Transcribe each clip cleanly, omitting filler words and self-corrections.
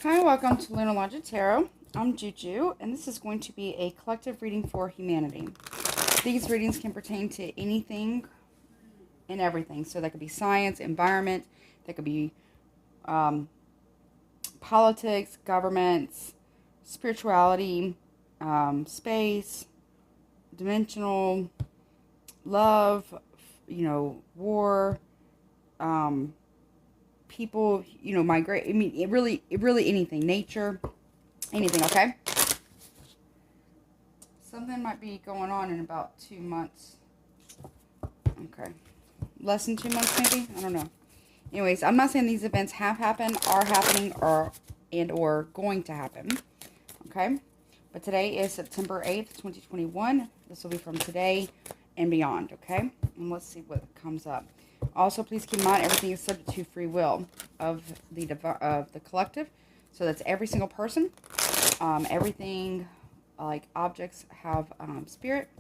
Hi, welcome to Lunar Logic Tarot. I'm Juju, and this is going to be a collective reading for humanity. These readings can pertain to anything and everything. So that could be science, environment, that could be politics, governments, spirituality, space, dimensional, love, war, people, migrate. I mean, it really anything, nature, anything, okay? Something might be going on in about 2 months. Okay. Less than 2 months, maybe? I don't know. Anyways, I'm not saying these events have happened, are happening, or going to happen. Okay? But today is September 8th, 2021. This will be from today and beyond, okay? And let's see what comes up. Also, please keep in mind everything is subject to free will of the collective. So that's every single person. Everything, like objects, have spirit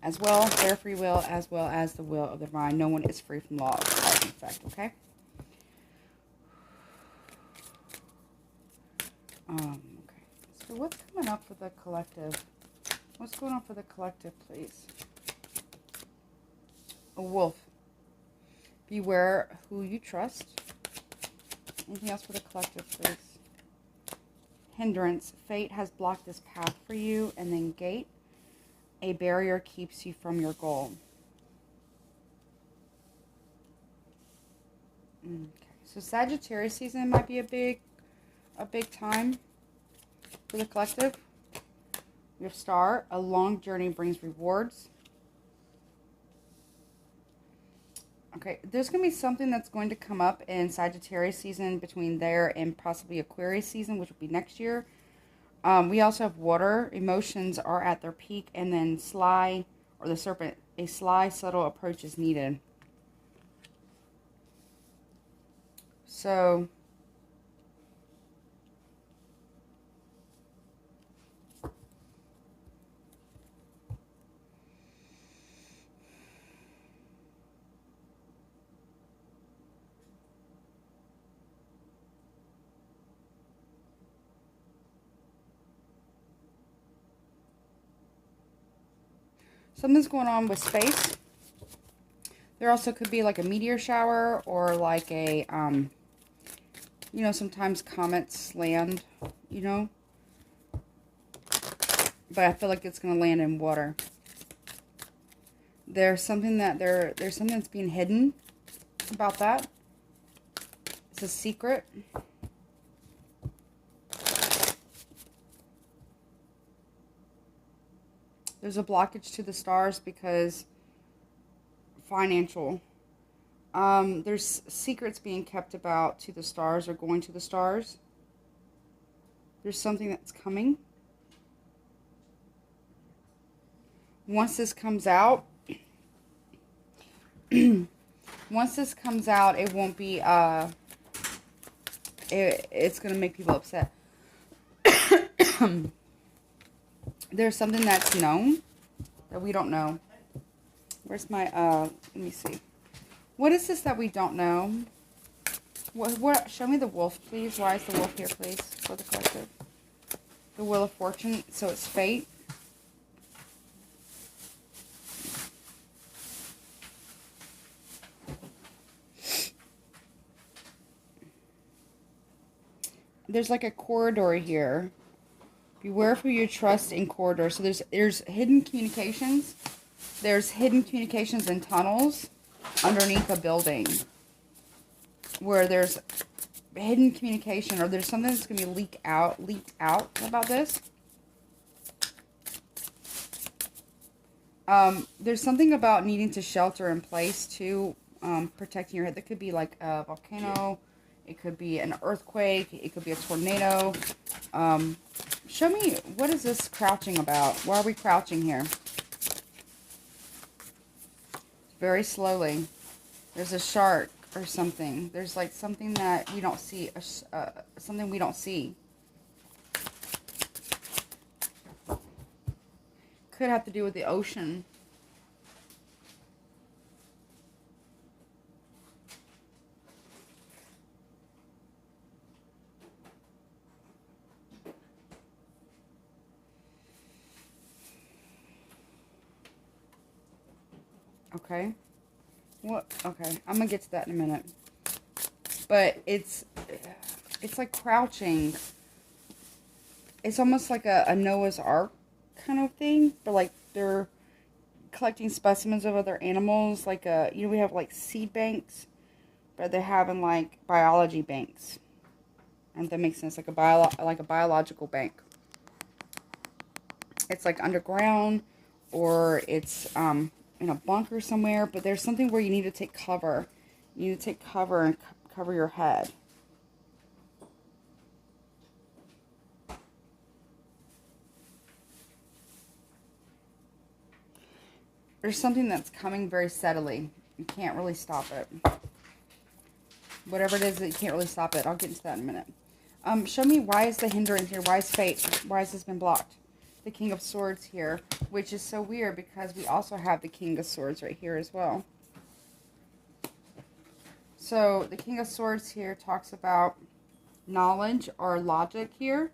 as well, their free will, as well as the will of the divine. No one is free from law of cause and effect, okay? Okay. So what's coming up for the collective? What's going on for the collective, please? A wolf. Beware who you trust. Anything else for the collective, please? Hindrance. Fate has blocked this path for you. And then gate. A barrier keeps you from your goal. Okay. So Sagittarius season might be a big time for the collective. We have Star. A long journey brings rewards. Okay, there's going to be something that's going to come up in Sagittarius season between there and possibly Aquarius season, which will be next year. We also have water. Emotions are at their peak, and then sly, or the serpent, a sly, subtle approach is needed. So, something's going on with space. There also could be like a meteor shower or like a, sometimes comets land, But I feel like it's going to land in water. There's something that's being hidden about that. It's a secret. There's a blockage to the stars because financial. There's secrets being kept about to the stars or going to the stars. There's something that's coming. Once this comes out, it won't be, it's going to make people upset. There's something that's known that we don't know. Where's my, let me see. What is this that we don't know? What, show me the wolf, please. Why is the wolf here, please, for the collective? The Wheel of Fortune, so it's fate. There's like a corridor here. Beware who you trust in corridors. So there's hidden communications. There's hidden communications in tunnels underneath a building where there's hidden communication, or there's something that's going to be leaked out about this. There's something about needing to shelter in place too, protecting your head. That could be like a volcano. It could be an earthquake. It could be a tornado. Show me, what is this crouching about? Why are we crouching here? Very slowly. There's a shark or something. There's like something that we don't see. Something we don't see. Could have to do with the ocean. Okay. What? Okay. I'm going to get to that in a minute. But it's like crouching. It's almost like a Noah's Ark kind of thing. But like they're collecting specimens of other animals. Like, we have like seed banks. But they're having like biology banks. And that makes sense. Like a biological bank. It's like underground. Or it's in a bunker somewhere. But there's something where you need to take cover. You need to take cover and cover your head. There's something that's coming very steadily. You can't really stop it. Whatever it is, you can't really stop it. I'll get into that in a minute. Show me, why is the hindrance here? Why is fate? Why has this been blocked? The King of Swords here, which is so weird because we also have the King of Swords right here as well. So the King of Swords here talks about knowledge or logic here.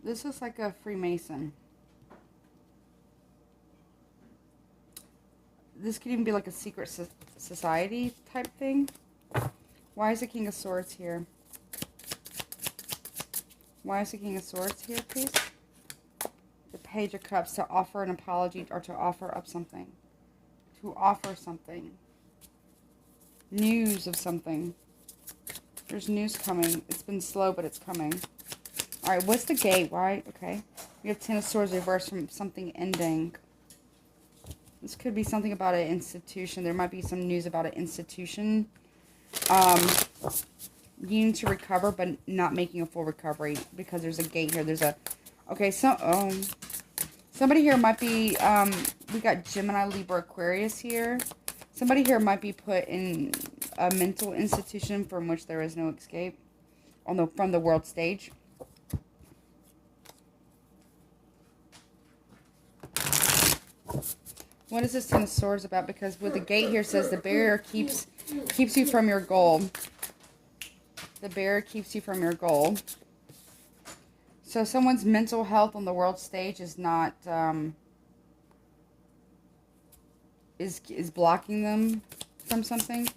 This is like a Freemason. This could even be like a secret society type thing. Why is the King of Swords here? Why is the King of Swords here, please? The Page of Cups, to offer an apology or to offer up something. To offer something. News of something. There's news coming. It's been slow, but it's coming. Alright, what's the gate? Why? Okay. We have Ten of Swords reversed from something ending. This could be something about an institution. There might be some news about an institution. Needing to recover, but not making a full recovery. Because there's a gate here. There's a... Okay, so... somebody here might be... we got Gemini, Libra, Aquarius here. Somebody here might be put in a mental institution from which there is no escape. From the world stage. What is this Ten of Swords about? Because with the gate here says the barrier keeps you from your goal. The barrier keeps you from your goal. So someone's mental health on the world stage is not is blocking them from something.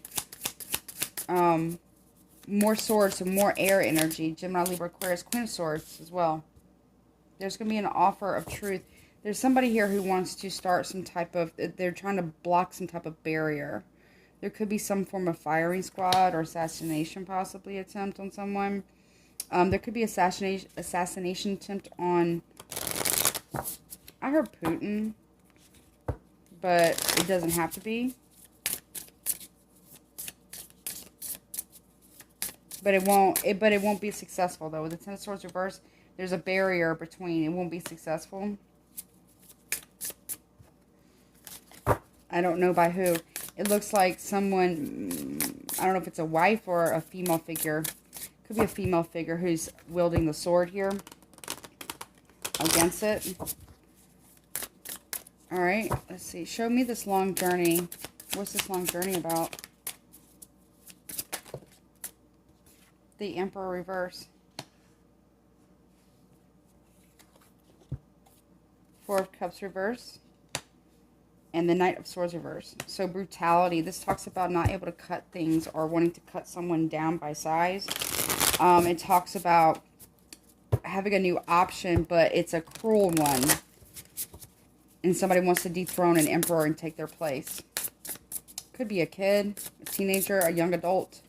More swords, so more air energy. Gemini, Libra, Aquarius, Queen of Swords as well. There's going to be an offer of truth. There's somebody here who wants to start some type of... They're trying to block some type of barrier. There could be some form of firing squad or assassination possibly attempt on someone. There could be assassination attempt on... I heard Putin. But it doesn't have to be. But it won't be successful though. With the Ten of Swords reversed, there's a barrier between. It won't be successful. I don't know by who. It looks like someone, I don't know if it's a wife or a female figure. Could be a female figure who's wielding the sword here against it. Alright, let's see. Show me this long journey. What's this long journey about? The Emperor reverse. Four of Cups reverse. And the Knight of Swords reverse. So brutality. This talks about not able to cut things or wanting to cut someone down by size. It talks about having a new option, but it's a cruel one. And somebody wants to dethrone an emperor and take their place. Could be a kid, a teenager, a young adult.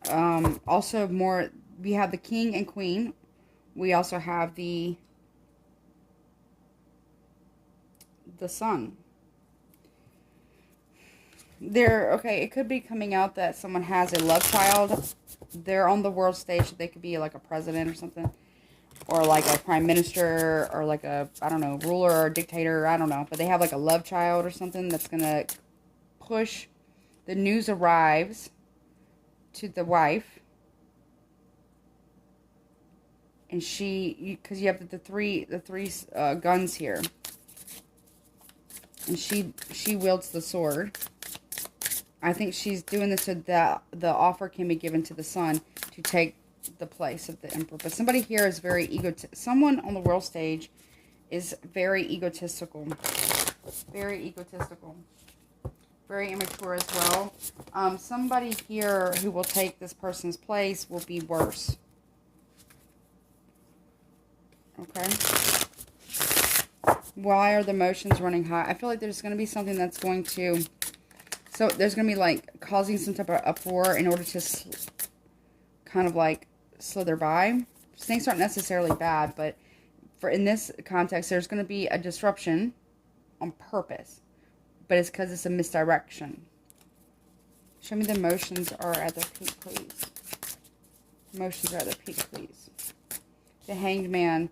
Also more, we have the King and Queen. We also have the Sun. Okay, it could be coming out that someone has a love child. They're on the world stage. They could be like a president or something. Or like a prime minister. Or like a, I don't know, ruler or dictator. I don't know. But they have like a love child or something that's going to push. The news arrives to the wife. And because you have the three guns here. And she wields the sword. I think she's doing this so that the offer can be given to the Sun to take the place of the Emperor. But somebody here is very someone on the world stage is very egotistical. Very egotistical. Very immature as well. Somebody here who will take this person's place will be worse. Okay. Why are the emotions running high? I feel like there's going to be something that's going to... So there's going to be like causing some type of uproar in order to kind of like slither by. Things aren't necessarily bad, but in this context, there's going to be a disruption on purpose. But it's because it's a misdirection. Show me the emotions are at their peak, please. Emotions are at their peak, please. The Hanged Man.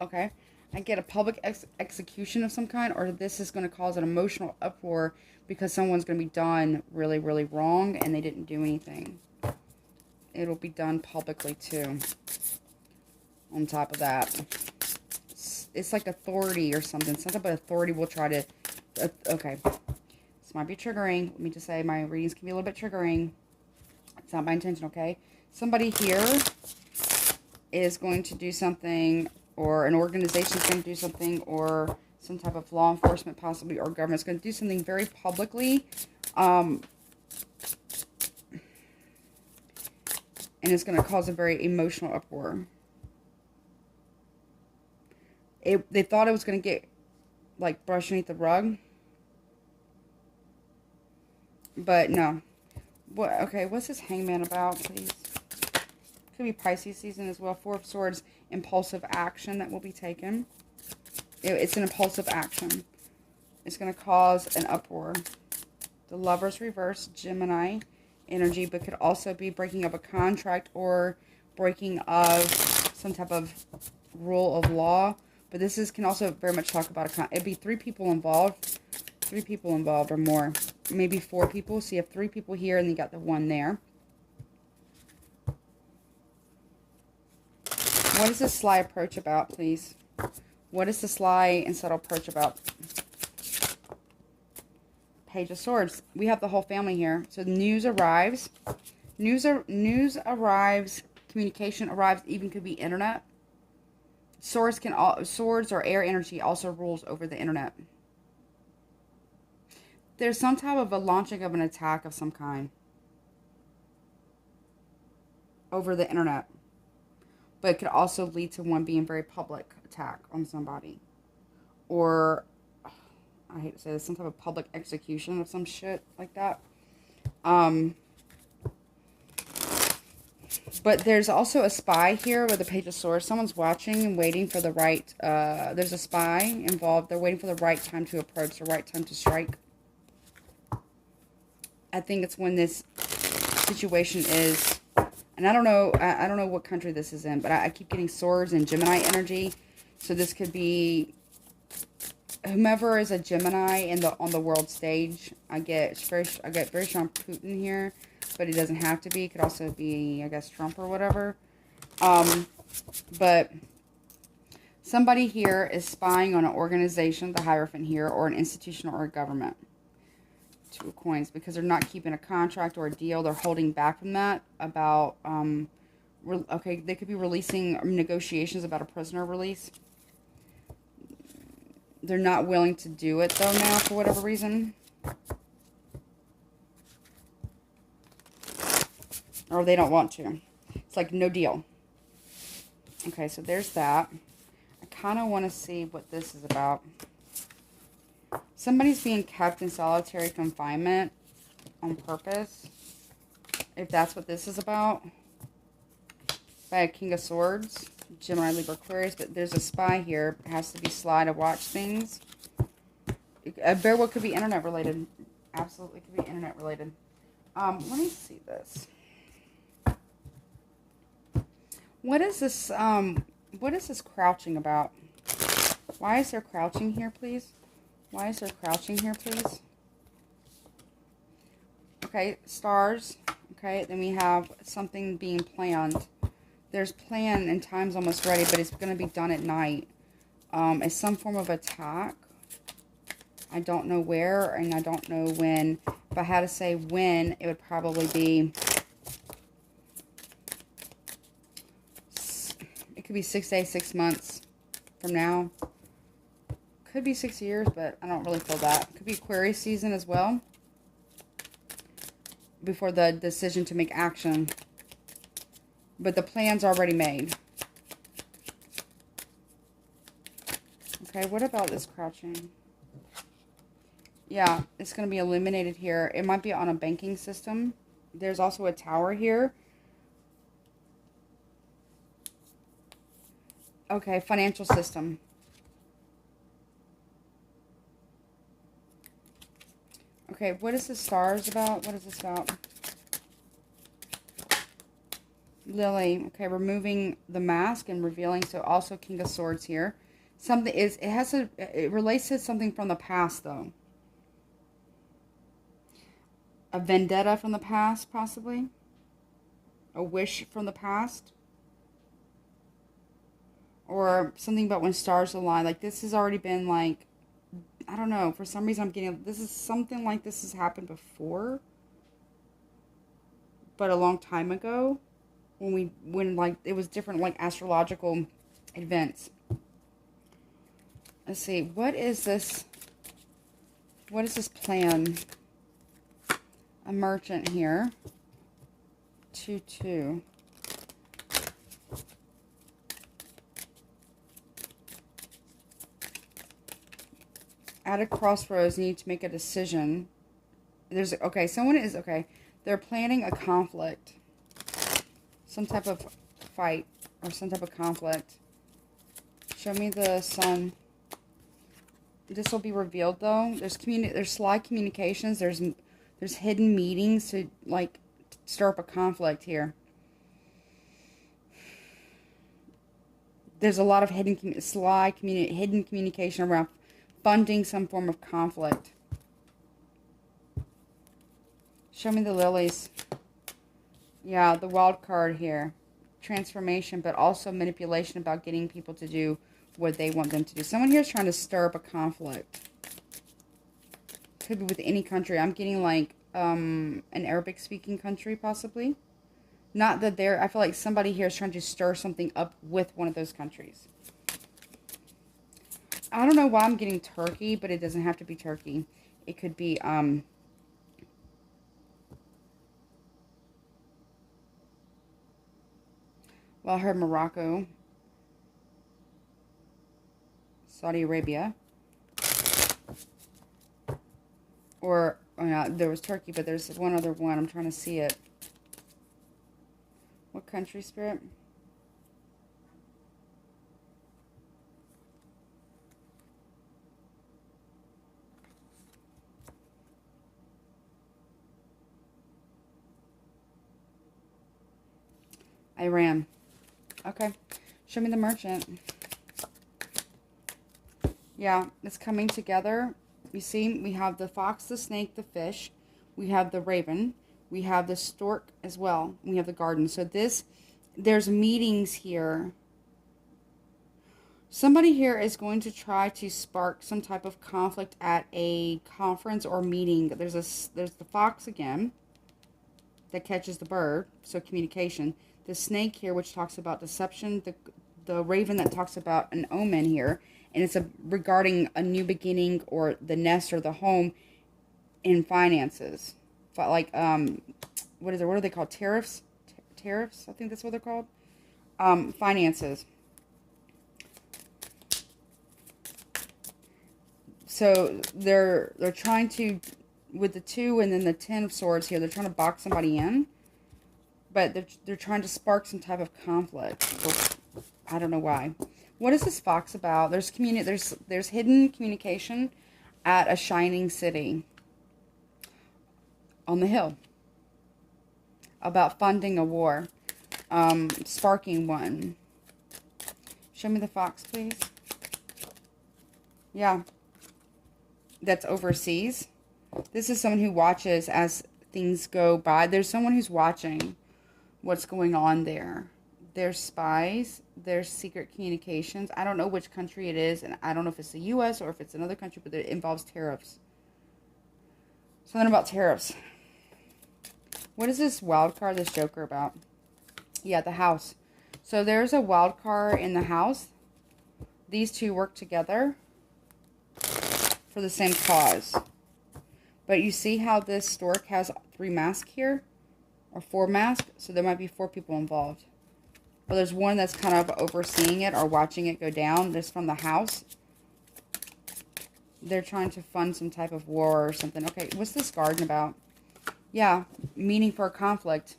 Okay. I get a public execution of some kind, or this is going to cause an emotional uproar because someone's going to be done really, really wrong and they didn't do anything. It'll be done publicly too. On top of that. It's like authority or something. Some type of authority will try to... okay. This might be triggering. Let me just say my readings can be a little bit triggering. It's not my intention, okay? Somebody here is going to do something, or an organization is going to do something, or some type of law enforcement possibly, or government is going to do something very publicly. And it's going to cause a very emotional uproar. They thought it was going to get, like, brushed underneath the rug. But, no. Okay, what's this Hangman about, please? Could be Pisces season as well. Four of Swords, impulsive action that will be taken. It's an impulsive action. It's going to cause an uproar. The Lover's reverse, Gemini energy, but could also be breaking up a contract or breaking of some type of rule of law. But this can also very much talk about it'd be 3 people involved. 3 people involved or more. Maybe 4 people. So you have 3 people here and you got the 1 there. What is this sly approach about, please? What is the sly and subtle approach about? Page of Swords. We have the whole family here. So news arrives. News arrives. Communication arrives. Even could be internet. Swords or air energy also rules over the internet. There's some type of a launching of an attack of some kind over the internet. But it could also lead to one being very public attack on somebody. Or, I hate to say this, some type of public execution of some shit like that. But there's also a spy here with the Page of Swords. Someone's watching and waiting for the right... there's a spy involved. They're waiting for the right time to approach, the right time to strike. I think it's when this situation is... And I don't know what country this is in, but I keep getting Swords and Gemini energy. So this could be... Whomever is a Gemini on the world stage. I get very strong Putin here. But it doesn't have to be. It could also be, I guess, Trump or whatever. But somebody here is spying on an organization, the Hierophant here, or an institution or a government. 2 of Coins. Because they're not keeping a contract or a deal. They're holding back from that about, okay, they could be releasing negotiations about a prisoner release. They're not willing to do it, though, now, for whatever reason. Or they don't want to. It's like no deal. Okay, so there's that. I kind of want to see what this is about. Somebody's being kept in solitary confinement on purpose. If that's what this is about. By a King of Swords. Gemini, Libra, Aquarius. But there's a spy here. It has to be sly to watch things. Very well could be internet related. Absolutely could be internet related. Let me see this. What is this crouching about? Why is there crouching here, please? Why is there crouching here, please? Okay, stars. Okay, then we have something being planned. There's plan and time's almost ready, but it's going to be done at night. It's some form of attack. I don't know where, and I don't know when. If I had to say when, it would probably be... It could be 6 days, 6 months from now. Could be 6 years, but I don't really feel that. Could be Aquarius season as well. Before the decision to make action. But the plan's already made. Okay, what about this crouching? Yeah, it's going to be eliminated here. It might be on a banking system. There's also a tower here. Okay, financial system. Okay, what is the stars about? What is this about? Lily. Okay, removing the mask and revealing. So also King of Swords here. Something is, it relates to something from the past though. A vendetta from the past, possibly. A wish from the past. Or something about when stars align. Like this has already been like, I don't know. For some reason I'm getting, this is something like this has happened before. But a long time ago. When like, it was different like astrological events. Let's see. What is this? What is this plan? A merchant here. 2-2. At a crossroads, you need to make a decision. There's, okay, someone is, okay, they're planning a conflict. Some type of fight or some type of conflict. Show me the sun. This will be revealed though. There's sly communications. There's hidden meetings to like stir up a conflict here. There's a lot of hidden communication around funding some form of conflict. Show me the lilies. Yeah, the wild card here. Transformation, but also manipulation about getting people to do what they want them to do. Someone here is trying to stir up a conflict. Could be with any country. I'm getting like an Arabic speaking country possibly. Not that I feel like somebody here is trying to stir something up with one of those countries. I don't know why I'm getting Turkey, but it doesn't have to be Turkey. It could be well, I heard Morocco, Saudi Arabia, or there was Turkey, but there's one other one. I'm trying to see it. What country, Spirit? Iran. Okay. Show me the merchant. Yeah, it's coming together. You see, we have the fox, the snake, the fish. We have the raven. We have the stork as well. We have the garden. So there's meetings here. Somebody here is going to try to spark some type of conflict at a conference or meeting. There's the fox again that catches the bird, so communication. The snake here, which talks about deception. The raven that talks about an omen here, and it's regarding a new beginning or the nest or the home in finances. Like what is it? What are they called? Tariffs? Tariffs? I think that's what they're called. Finances. So they're trying to, with the 2 and then the 10 of swords here, they're trying to box somebody in. But they're trying to spark some type of conflict. I don't know why. What is this fox about? There's hidden communication at a shining city on the hill about funding a war, sparking one. Show me the fox, please. Yeah, that's overseas. This is someone who watches as things go by. There's someone who's watching what's going on there. There's spies. There's secret communications. I don't know which country it is, and I don't know if it's the U.S. or if it's another country, but it involves tariffs. Something about tariffs. What is this wild card, this Joker, about? Yeah, the house. So there's a wild card in the house. These two work together for the same cause. But you see how this stork has 3 masks here? Or 4 masks? So there might be 4 people involved. But there's one that's kind of overseeing it or watching it go down. This from the house. They're trying to fund some type of war or something. Okay, what's this garden about? Yeah, meeting for a conflict.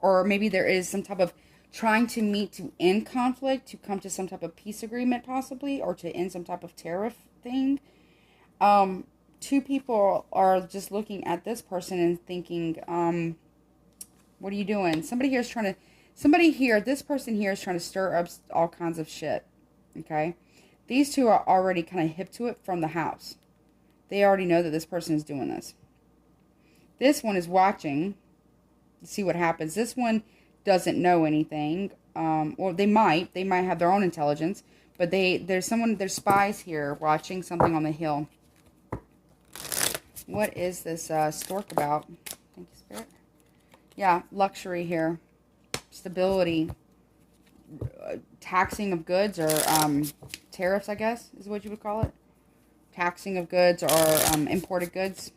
Or maybe there is some type of trying to meet to end conflict, to come to some type of peace agreement possibly, or to end some type of tariff thing. 2 people are just looking at this person and thinking, what are you doing? Somebody here, this person here is trying to stir up all kinds of shit. Okay? These 2 are already kind of hip to it from the house. They already know that this person is doing this. This one is watching to see what happens. This one doesn't know anything. Or they might have their own intelligence. But there's spies here watching something on the hill. What is this stork about? Thank you, Spirit. Yeah, luxury here. Stability. Taxing of goods, or tariffs, I guess, is what you would call it. Taxing of goods or imported goods.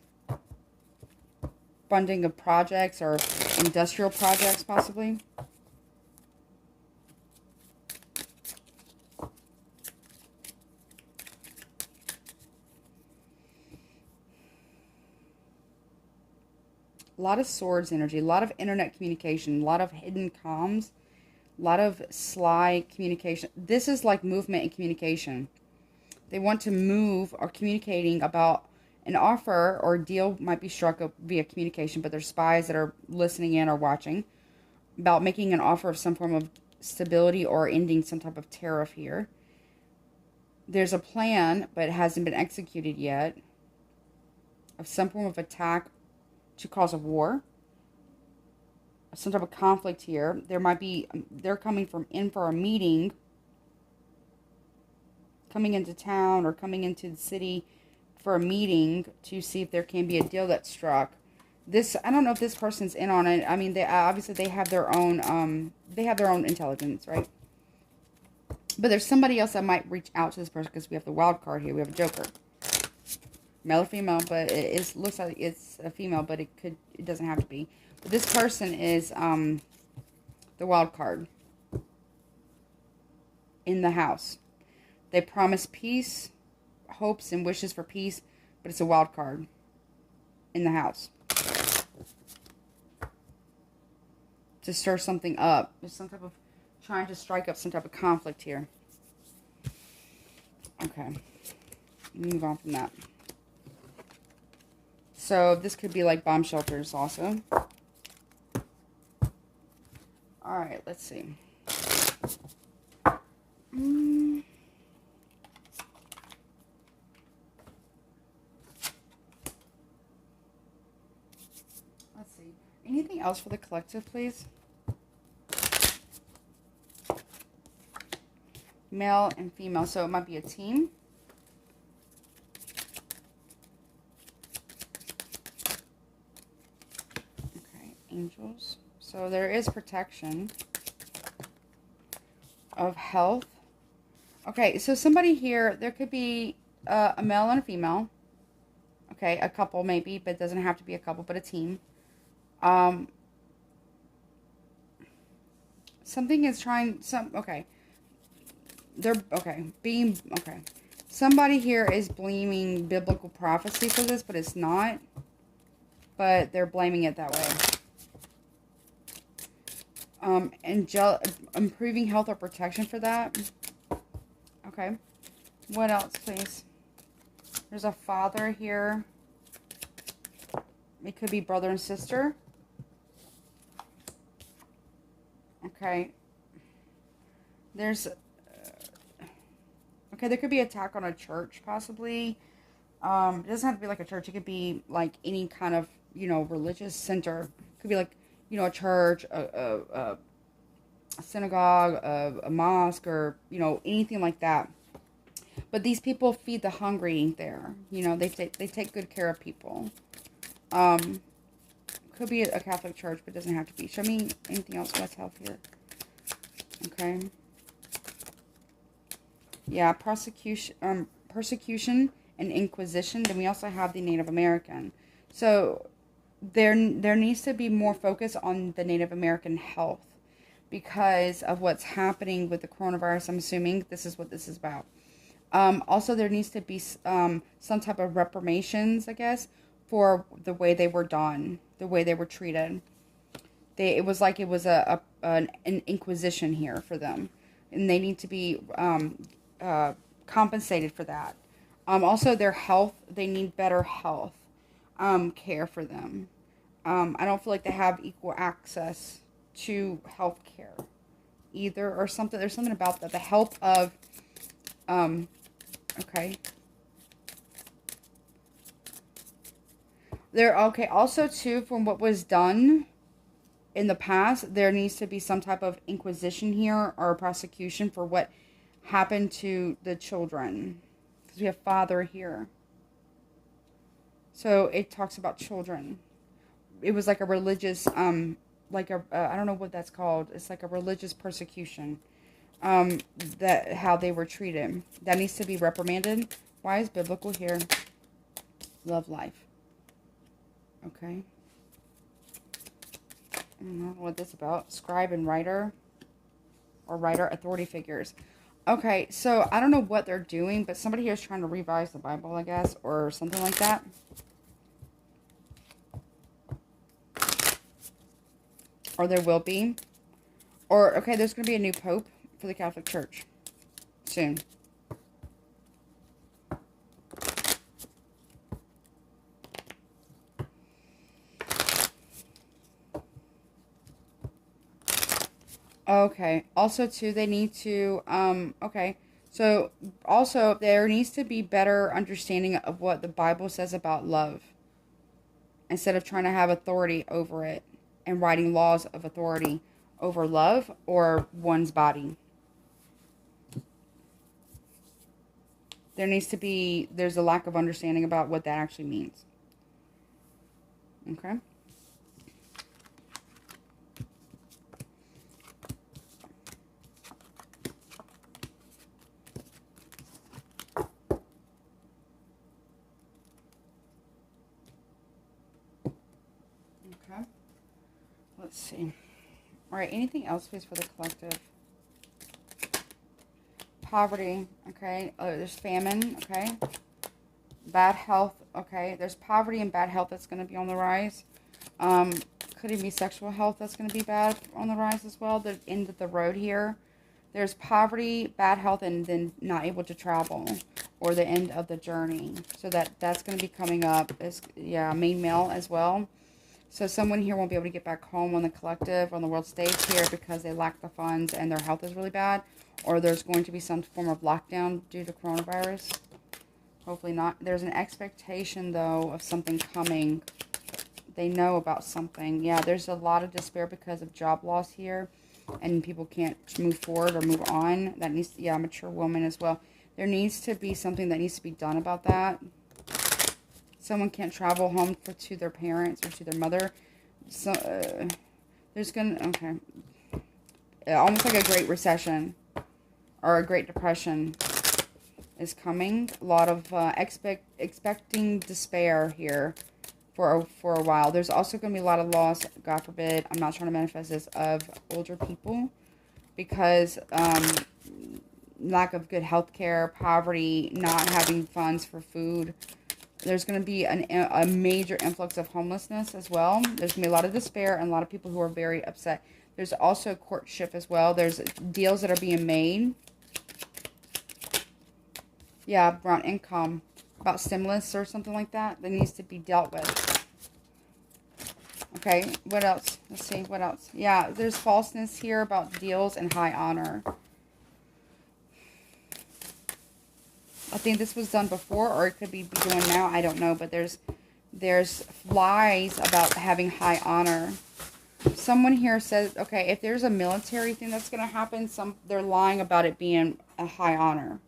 Funding of projects or industrial projects, possibly. A lot of swords energy, a lot of internet communication, a lot of hidden comms, a lot of sly communication. This is like movement and communication. They want to move or communicating about an offer or deal might be struck via communication, but there's spies that are listening in or watching about making an offer of some form of stability or ending some type of tariff here. There's a plan, but it hasn't been executed yet, of some form of attack to cause a war, some type of conflict here. They're coming in for a meeting, coming into town or coming into the city for a meeting to see if there can be a deal that's struck. I don't know if this person's in on it. I mean, they have their own intelligence, right? But there's somebody else that might reach out to this person, because we have the wild card here. We have a Joker. Male or female, but it looks like it's a female, but it doesn't have to be. But this person is the wild card in the house. They promise peace, hopes and wishes for peace, but it's a wild card in the house to stir something up. There's some type of trying to strike up some type of conflict here. Okay, move on from that. So this could be like bomb shelters also. All right, let's see. Let's see. Anything else for the collective, please? Male and female. So it might be a team. Okay, angels. So there is protection of health. Okay, so somebody here, there could be a male and a female. Okay, a couple maybe, but it doesn't have to be a couple, but a team. Something is trying, okay. Okay. Somebody here is blaming biblical prophecy for this, but it's not. But they're blaming it that way. Improving health or protection for that. Okay. What else, please? There's a father here. It could be brother and sister. Okay. There's... okay, there could be attack on a church, possibly. It doesn't have to be like a church. It could be like any kind of, religious center. It could be like, a church, synagogue, a mosque, or, you know, anything like that. But these people feed the hungry there. You know, they take good care of people. Could be a Catholic church, but doesn't have to be. Show me anything else with health here. Okay. Yeah, persecution and inquisition. Then we also have the Native American. So there needs to be more focus on the Native American health because of what's happening with the coronavirus. I'm assuming this is what this is about. Also, there needs to be some type of reparations, I guess, for the way they were done, the way they were treated. It was like it was an inquisition here for them, and they need to be compensated for that. Also, their health, they need better health care for them. I don't feel like they have equal access to health care either, or something. There's something about that. The help of, okay. Also, too, from what was done in the past, there needs to be some type of inquisition here or prosecution for what happened to the children. Because we have father here. So it talks about children. It was like a religious, I don't know what that's called. It's like a religious persecution. That how they were treated. That needs to be reprimanded. Why is biblical here? Love life. Okay. I don't know what this is about. Scribe and writer. Or writer authority figures. Okay, so I don't know what they're doing, but somebody here is trying to revise the Bible, I guess, or something like that. Or there will be. Or, okay, there's going to be a new pope for the Catholic Church soon. Okay. Also, too, they need to, okay. So, also, there needs to be better understanding of what the Bible says about love. Instead of trying to have authority over it and writing laws of authority over love or one's body. There's a lack of understanding about what that actually means. Okay. Let's see. All right, anything else, please, for the collective? Poverty, okay. There's famine, okay. Bad health, okay. There's poverty and bad health that's going to be on the rise. Could it be sexual health that's going to be bad on the rise as well? The end of the road here. There's poverty, bad health, and then not able to travel. Or the end of the journey. So that's going to be coming up. Yeah, main male as well. So someone here won't be able to get back home on the collective, on the world stage here because they lack the funds and their health is really bad. Or there's going to be some form of lockdown due to coronavirus. Hopefully not. There's an expectation, though, of something coming. They know about something. Yeah, there's a lot of despair because of job loss here. And people can't move forward or move on. That needs to, yeah, mature woman as well. There needs to be something that needs to be done about that. Someone can't travel home to their parents or to their mother. So, there's okay. Almost like a Great Recession or a Great Depression is coming. A lot of expecting despair here for a while. There's also going to be a lot of loss, God forbid, I'm not trying to manifest this, of older people because lack of good health care, poverty, not having funds for food. There's going to be a major influx of homelessness as well. There's going to be a lot of despair and a lot of people who are very upset. There's also courtship as well. There's deals that are being made. Yeah, around income, about stimulus or something like that needs to be dealt with. Okay, what else? Let's see, what else? Yeah, there's falseness here about deals and high honor. I think this was done before, or it could be doing now. I don't know, but there's lies about having high honor. someone here says, okay, if there's a military thing that's going to happen, they're lying about it being a high honor.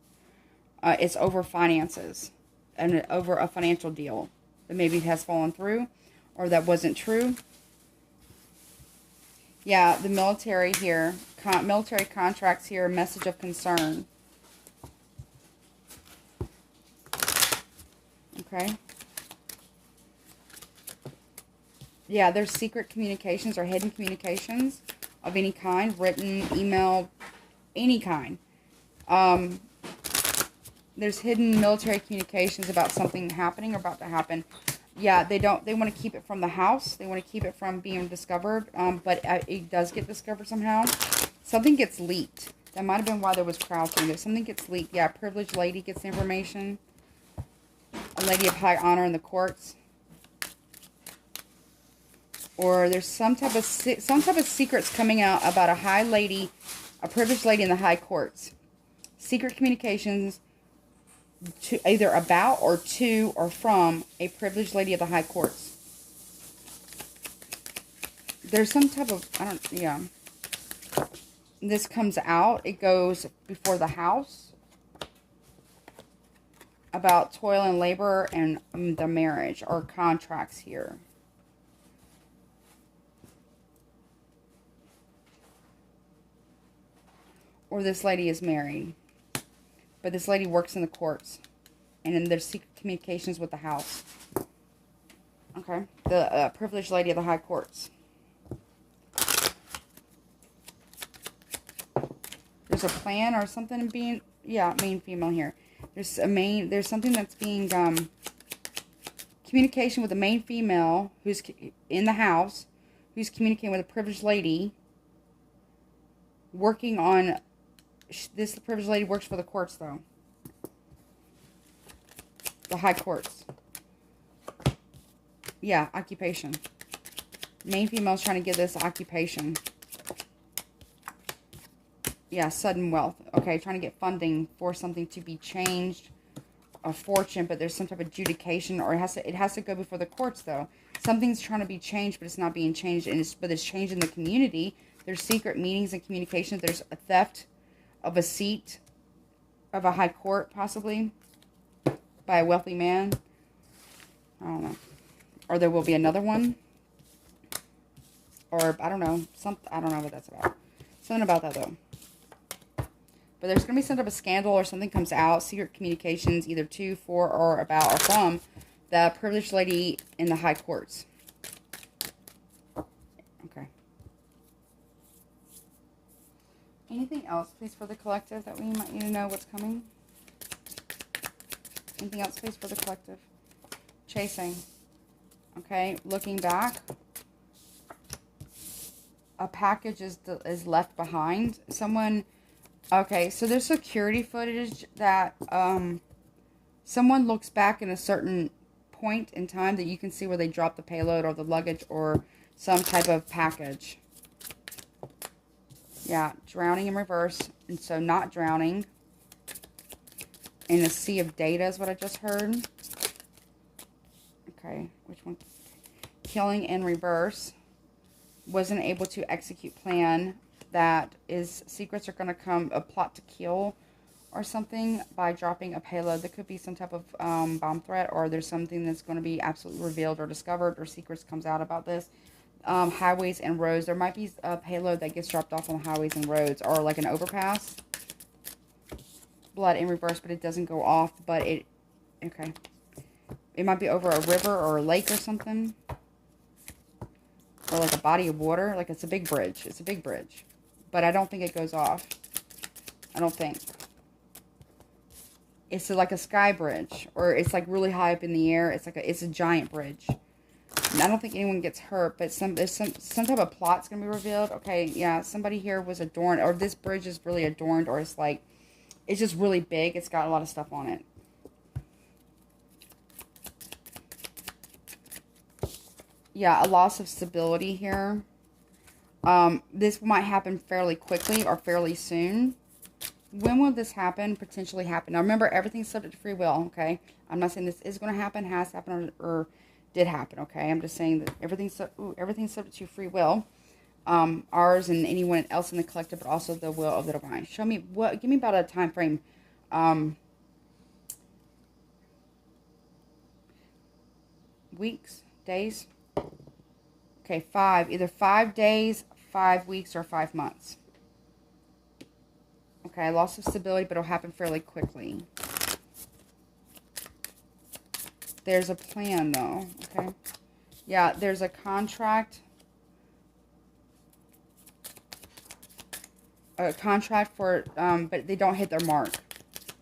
It's over finances and over a financial deal that maybe has fallen through or that wasn't true. Yeah, the military here, military contracts here, message of concern. Okay. Yeah, there's secret communications or hidden communications of any kind, written, email, any kind. There's hidden military communications about something happening or about to happen. Yeah, they want to keep it from the house. They want to keep it from being discovered, but it does get discovered somehow. Something gets leaked. That might have been why there was crouching. If something gets leaked, yeah, a privileged lady gets the information. A lady of high honor in the courts. Or there's some type of secrets coming out about a high lady, a privileged lady in the high courts. Secret communications to either about or to or from a privileged lady of the high courts. There's some type of, yeah. This comes out. It goes before the house. About toil and labor and the marriage or contracts here. Or this lady is married. But this lady works in the courts. And then there's secret communications with the house. Okay. The privileged lady of the high courts. There's a plan or something being... Yeah, main female here. There's something that's being... communication with the main female who's in the house. Who's communicating with a privileged lady. Working on... This privileged lady works for the courts, though. The high courts. Yeah, occupation. Main female's trying to get this occupation. Yeah, sudden wealth. Okay, trying to get funding for something to be changed. A fortune, but there's some type of adjudication, or it has to go before the courts, though. Something's trying to be changed, but it's not being changed, but it's changed in the community. There's secret meetings and communications. There's a theft of a seat of a high court, possibly, by a wealthy man. I don't know. Or there will be another one. Or, I don't know. I don't know what that's about. Something about that, though. But there's going to be some type of scandal or something comes out. Secret communications, either to, for, or about, or from the privileged lady in the high courts. Okay. Anything else, please, for the collective that we might need to know what's coming? Anything else, please, for the collective? Chasing. Okay, looking back. A package is left behind. Someone... Okay, so there's security footage that someone looks back in a certain point in time that you can see where they dropped the payload or the luggage or some type of package. Yeah, drowning in reverse. And so not drowning. In a sea of data is what I just heard. Okay, which one? Killing in reverse. Wasn't able to execute plan. That is, secrets are going to come, a plot to kill or something by dropping a payload. There could be some type of bomb threat, or there's something that's going to be absolutely revealed or discovered, or secrets comes out about this. Highways and roads. There might be a payload that gets dropped off on highways and roads, or like an overpass. Blood in reverse, but it doesn't go off, but it, okay. It might be over a river or a lake or something. Or like a body of water. Like it's a big bridge. It's a big bridge. But I don't think it goes off. I don't think. It's like a sky bridge. Or it's like really high up in the air. It's a giant bridge. And I don't think anyone gets hurt. But there's some type of plot's going to be revealed. Okay, yeah. Somebody here was adorned. Or this bridge is really adorned. Or it's like, it's just really big. It's got a lot of stuff on it. Yeah, a loss of stability here. This might happen fairly quickly or fairly soon. When will this happen? Potentially happen. Now remember, everything's subject to free will, okay? I'm not saying this is going to happen, has happened, or did happen, okay? I'm just saying that everything's subject to free will. ours and anyone else in the collective, but also the will of the divine. Show me what. Give me about a time frame. Weeks, days. Okay, 5. Either 5 days, 5 weeks, or 5 months. Okay, loss of stability, but it'll happen fairly quickly. There's a plan, though. Okay. Yeah, there's a contract. A contract for, but they don't hit their mark.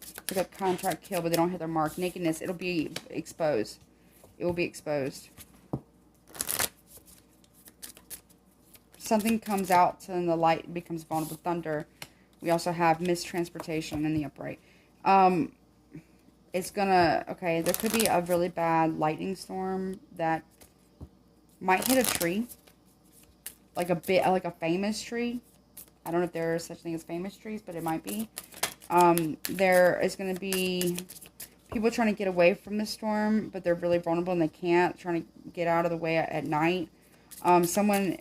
It's like a contract kill, but they don't hit their mark. Nakedness, it'll be exposed. It will be exposed. Something comes out and the light becomes vulnerable. Thunder. We also have mistransportation in the upright. It's gonna, okay, there could be a really bad lightning storm that might hit a tree. Like a famous tree. I don't know if there is such thing as famous trees, but it might be. There is going to be people trying to get away from the storm, but they're really vulnerable and they can't. Trying to get out of the way at night. Someone...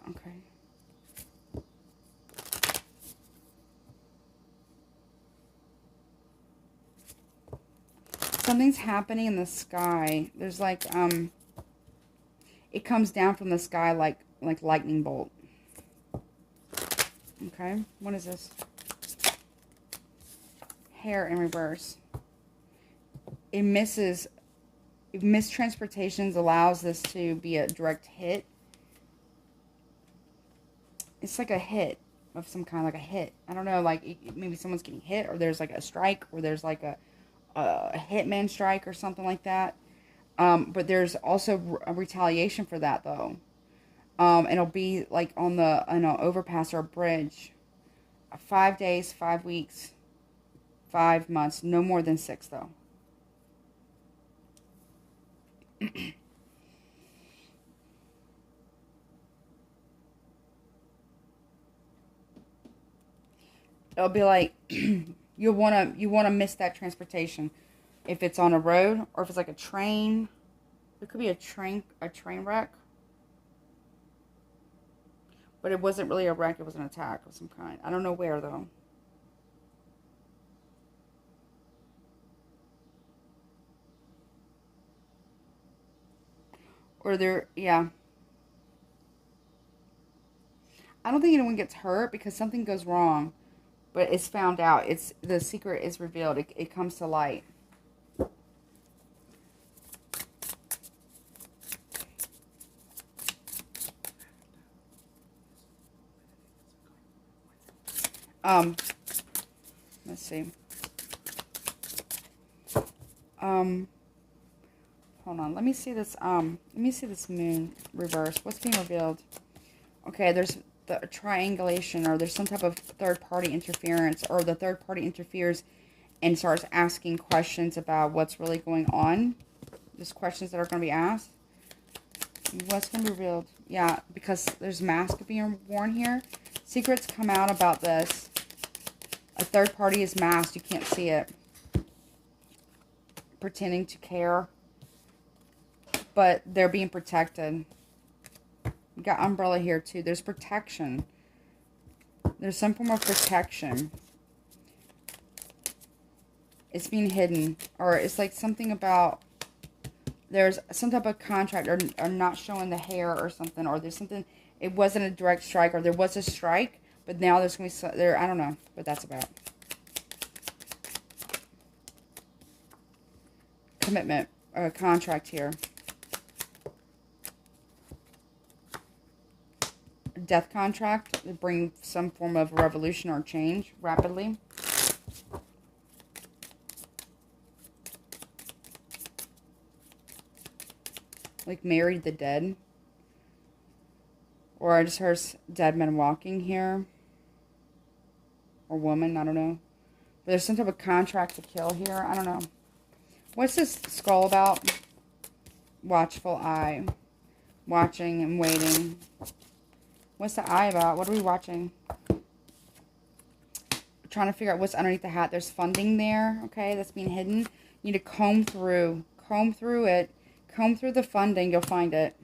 Okay. Something's happening in the sky. There's like, it comes down from the sky like lightning bolt. Okay, what is this? Hair in reverse. It misses. If mistransportations allows this to be a direct hit. It's like a hit of some kind, like a hit. I don't know, like maybe someone's getting hit, or there's like a strike, or there's like a hitman strike or something like that. But there's also a retaliation for that, though. It'll be like on an overpass or a bridge. 5 days, 5 weeks, 5 months. No more than 6, though. It'll be like you wanna miss that transportation if it's on a road or if it's like a train. It could be a train wreck. But it wasn't really a wreck. It was an attack of some kind. I don't know where, though. Or there, yeah. I don't think anyone gets hurt because something goes wrong. But it's found out. The secret is revealed. It comes to light. Let's see. Hold on. Let me see this. Let me see this moon reverse. What's being revealed? Okay, there's the triangulation, or there's some type of third-party interference, or the third party interferes and starts asking questions about what's really going on. There's questions that are going to be asked. What's going to be revealed? Yeah, because there's masks being worn here. Secrets come out about this. A third party is masked. You can't see it. Pretending to care. But they're being protected. We got umbrella here too. There's protection. There's some form of protection. It's being hidden. Or it's like something about... There's some type of contract or not showing the hair or something. Or there's something... It wasn't a direct strike. Or there was a strike. But now there's going to be... There, I don't know what that's about. Commitment. Or a contract here. Death contract to bring some form of revolution or change rapidly. Like married the dead. Or I just heard dead men walking here. Or woman, I don't know. But there's some type of contract to kill here. I don't know. What's this skull about? Watchful eye. Watching and waiting. What's the eye about? What are we watching? Trying to figure out what's underneath the hat. There's funding there, okay, that's being hidden. You need to comb through it. Comb through the funding. You'll find it.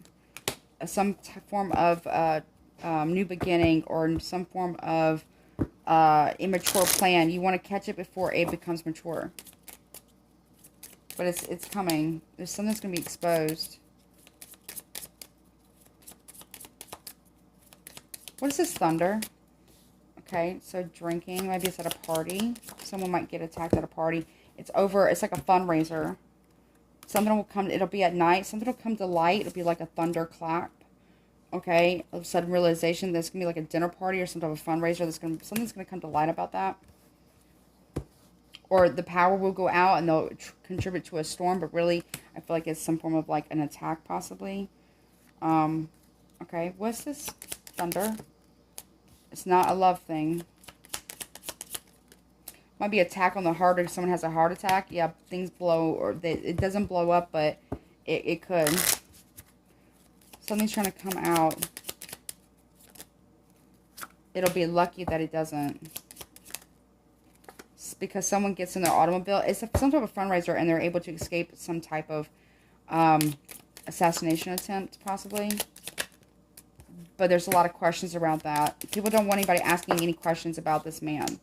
form of new beginning, or some form of immature plan. You want to catch it before it becomes mature. But it's coming. There's something that's going to be exposed. What is this thunder? Okay, so drinking. Maybe it's at a party. Someone might get attacked at a party. It's over. It's like a fundraiser. Something will come. It'll be at night. Something will come to light. It'll be like a thunderclap. Okay, a sudden realization there's gonna be like a dinner party or some type of fundraiser. Something's gonna come to light about that. Or the power will go out and they'll contribute to a storm. But really, I feel like it's some form of like an attack, possibly. Okay, what's this thunder? It's not a love thing. Might be attack on the heart, or someone has a heart attack. Yeah, things blow, or it doesn't blow up, but it could. Something's trying to come out. It'll be lucky that it doesn't. It's because someone gets in their automobile. It's some type of fundraiser, and they're able to escape some type of assassination attempt, possibly. But there's a lot of questions around that. People don't want anybody asking any questions about this man.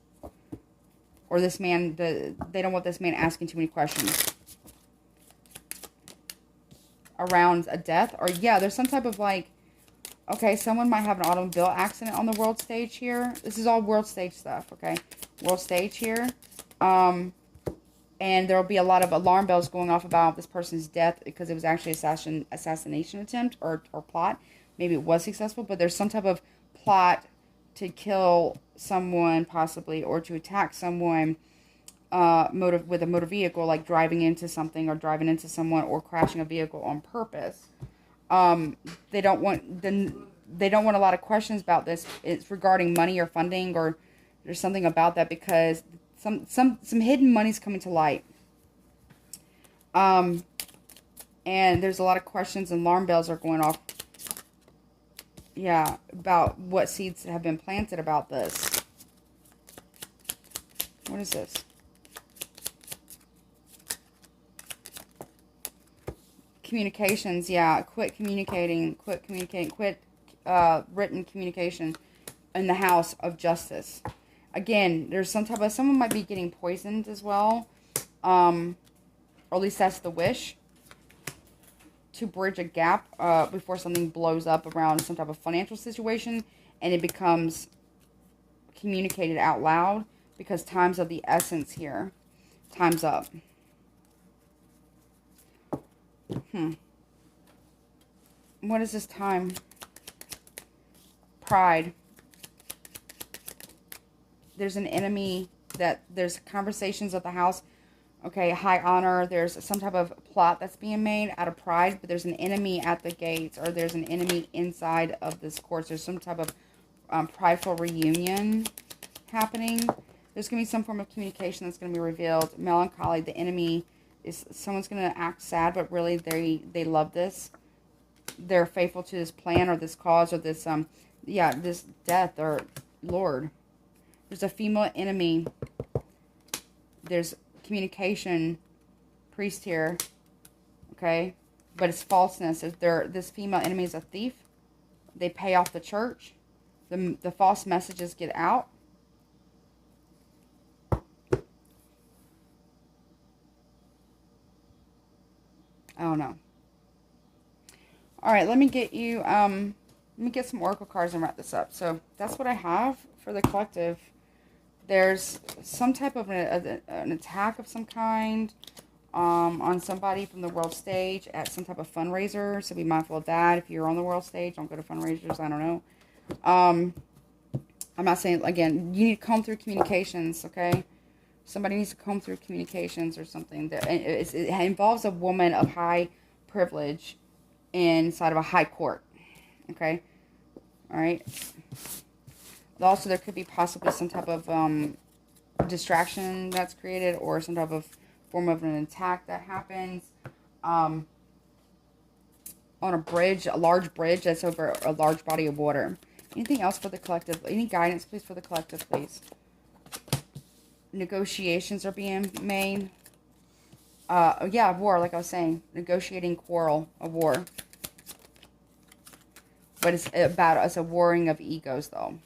Or this man, they don't want this man asking too many questions. Around a death. Or yeah, there's some type of like, okay, someone might have an automobile accident on the world stage here. This is all world stage stuff, okay? World stage here. And there will be a lot of alarm bells going off about this person's death, because it was actually assassination attempt or plot. Maybe it was successful, but there's some type of plot to kill someone, possibly, or to attack someone with a motor vehicle, like driving into something, or driving into someone, or crashing a vehicle on purpose. They don't want a lot of questions about this. It's regarding money or funding, or there's something about that, because some hidden money's coming to light. And there's a lot of questions, and alarm bells are going off. Yeah, about what seeds have been planted about this. What is this? Communications, yeah. Quit communicating, quit written communication in the house of justice. Again, there's someone might be getting poisoned as well. Or at least that's the wish. To bridge a gap before something blows up around some type of financial situation, and it becomes communicated out loud, because time's of the essence here. Time's up. What is this time? Pride. There's an enemy, there's conversations at the house. Okay, high honor. There's some type of plot that's being made out of pride, but there's an enemy at the gates, or there's an enemy inside of this course. There's some type of prideful reunion happening. There's going to be some form of communication that's going to be revealed. Melancholy. The enemy is, someone's going to act sad, but really they love this. They're faithful to this plan, or this cause, or this this death, or Lord. There's a female enemy. There's communication priest here, okay, but it's falseness. If this female enemy is a thief, they pay off the church. The false messages get out. I don't know. All right, let me get you let me get some oracle cards and wrap this up. So that's what I have for the collective. There's some type of an attack of some kind on somebody from the world stage at some type of fundraiser. So be mindful of that. If you're on the world stage, don't go to fundraisers. I don't know. I'm not saying, again, you need to comb through communications, okay? Somebody needs to comb through communications or something. It involves a woman of high privilege inside of a high court, okay? All right? Also, there could be possibly some type of distraction that's created, or some type of form of an attack that happens on a bridge, a large bridge that's over a large body of water. Anything else for the collective? Any guidance, please, for the collective, please? Negotiations are being made. Yeah, war, like I was saying. Negotiating quarrel, a war. But it's a warring of egos, though.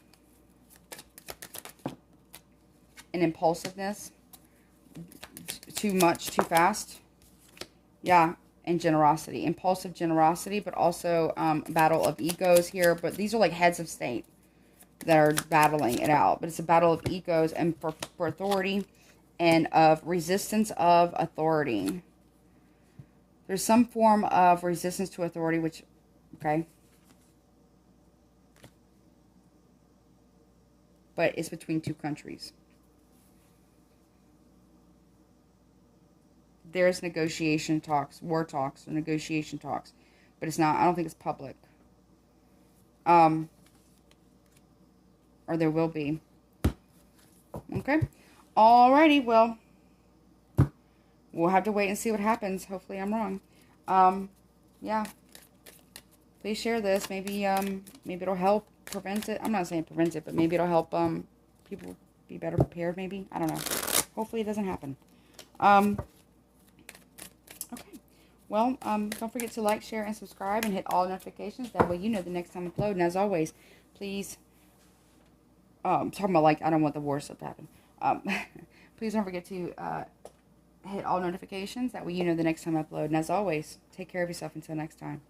And impulsiveness. Too much, too fast. Yeah, and generosity. Impulsive generosity, but also battle of egos here. But these are like heads of state that are battling it out. But it's a battle of egos and for authority and of resistance of authority. There's some form of resistance to authority, which, okay. But it's between two countries. There's negotiation talks, war talks, or negotiation talks. But it's not, I don't think it's public. Or there will be. Okay. Alrighty, well, we'll have to wait and see what happens. Hopefully I'm wrong. Yeah. Please share this. Maybe it'll help prevent it. I'm not saying prevent it, but maybe it'll help people be better prepared, maybe. I don't know. Hopefully it doesn't happen. Okay. Well, don't forget to like, share, and subscribe, and hit all notifications. That way you know the next time I upload. And as always, please, I'm talking about, like, I don't want the war stuff to happen. Please don't forget to hit all notifications. That way you know the next time I upload. And as always, take care of yourself until next time.